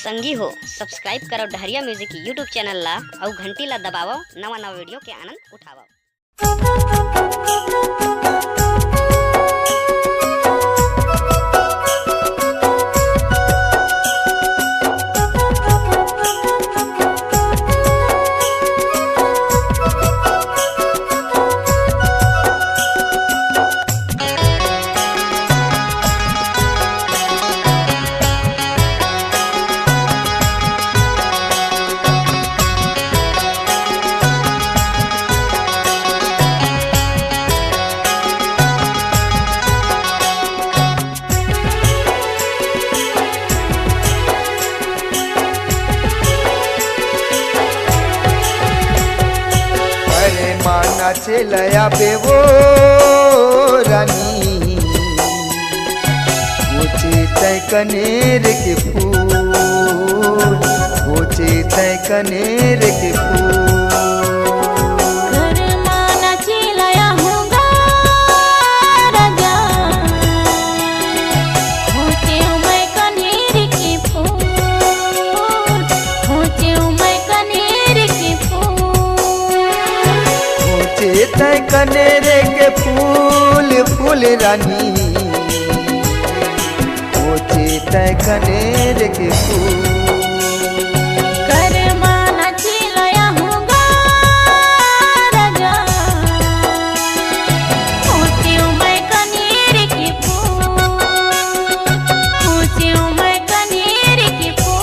संगी हो सब्सक्राइब करो डहरिया म्यूजिक यूट्यूब चैनल ला और घंटी ला दबावो नवा नवा वीडियो के आनंद उठावो। माना चलया बेवो रानी गोचे तय कनेर के फूल गोचे तय कनेर के फूल घर माना चलया होगा राजा गोचे मैं कनेर के फूल गोचे मैं कनेर के तय कनेरे के फूल फूल रानी गोचे तय कनेरे के फूल घर माना चलया होगा राजा गोचे मैं कनेर के फूल गोचे मैं कनेर के फूल।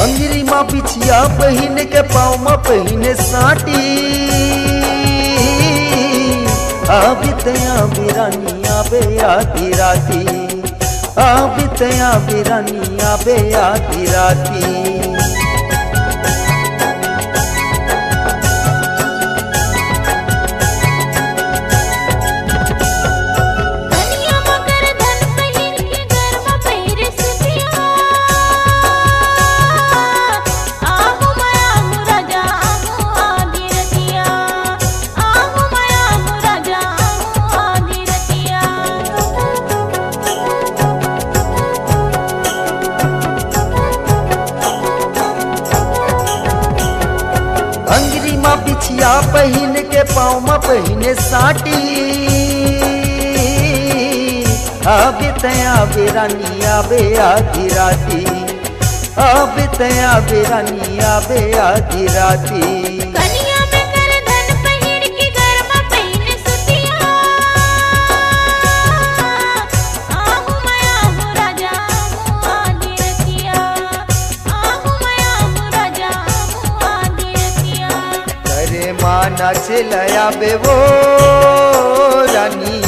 अंगिरी माँ पिछिया पहिन के पाँव माँ पहिने साटी आबितया बिरानी आबे आधी राती आबितया बिरानी आबे आधी राती अंगिरी माँ पिछिया पहिन के पाँव माँ पहिने साटी आबितया बिरानी आबे आधी राती आबितया बिरानी आबे आधी राती माना चलया बेवो रानी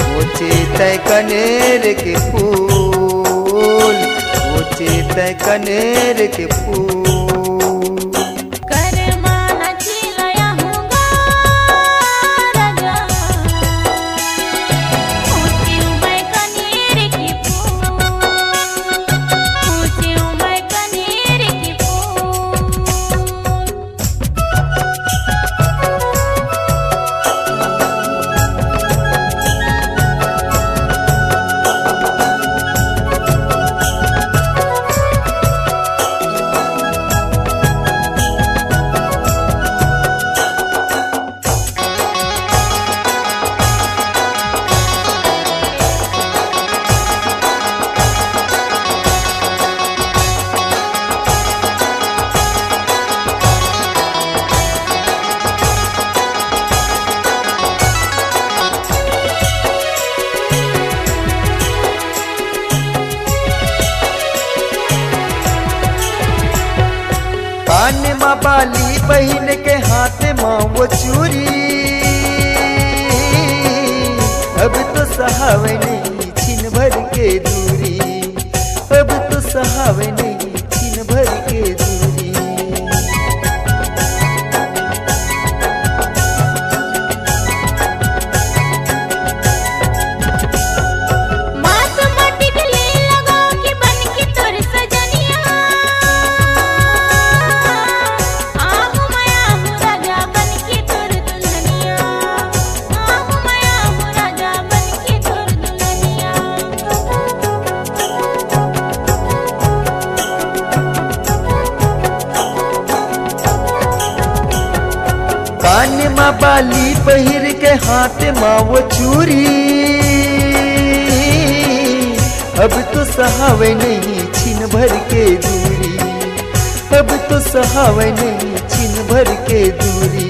गोचे तय कनेर के फूल गोचे तय कनेर के फूल कान माँ बाली बहन के हाथ माँ वो चूरी, अब तो सहावे नहीं छिन भर के दूरी, अब तो सहावे नहीं छिन भर के दूरी। कान माँ बाली पहिर के हाथ माँ वो चूरी, अब तो सहावे नहीं छिन भर के दूरी, अब तो सहावे नहीं छिन भर के दूरी।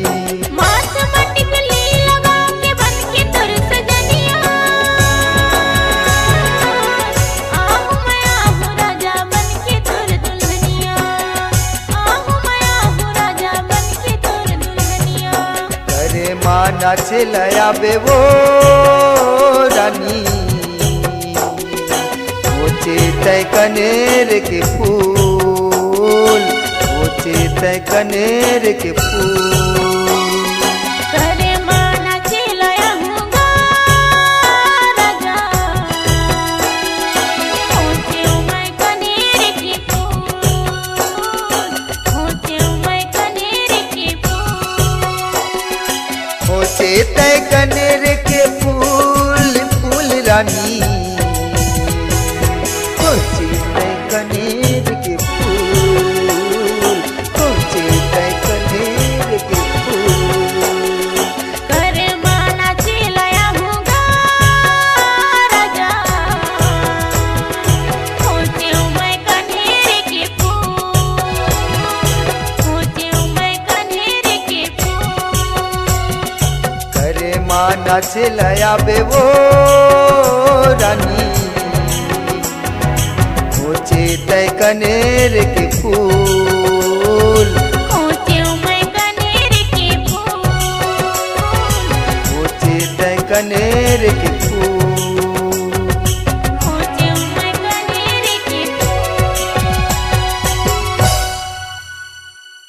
नाचे लया बे वो रानी, मोचे तय कनेर के फूल, मोचे तय कनेर के फूल। करे माँ नाचे लया हूँगा राजा, मोचे मैं कनेर के फूल, मोचे मैं कनेर के फूल। मोचे तय कनेर के फूल फूल रानी, मोचे तय कनेर के फूल, मोचे तय कनेर के फूल। करे माँ नाचे लया हूँगा राजा, मोचे मैं कनेर के फूल, मोचे मैं कनेर के फूल। करे माँ नाचे लया बे वो रानी, मोचे तय कनेर के फूल, मोचे मैं कनेर के फूल, मोचे तय कनेर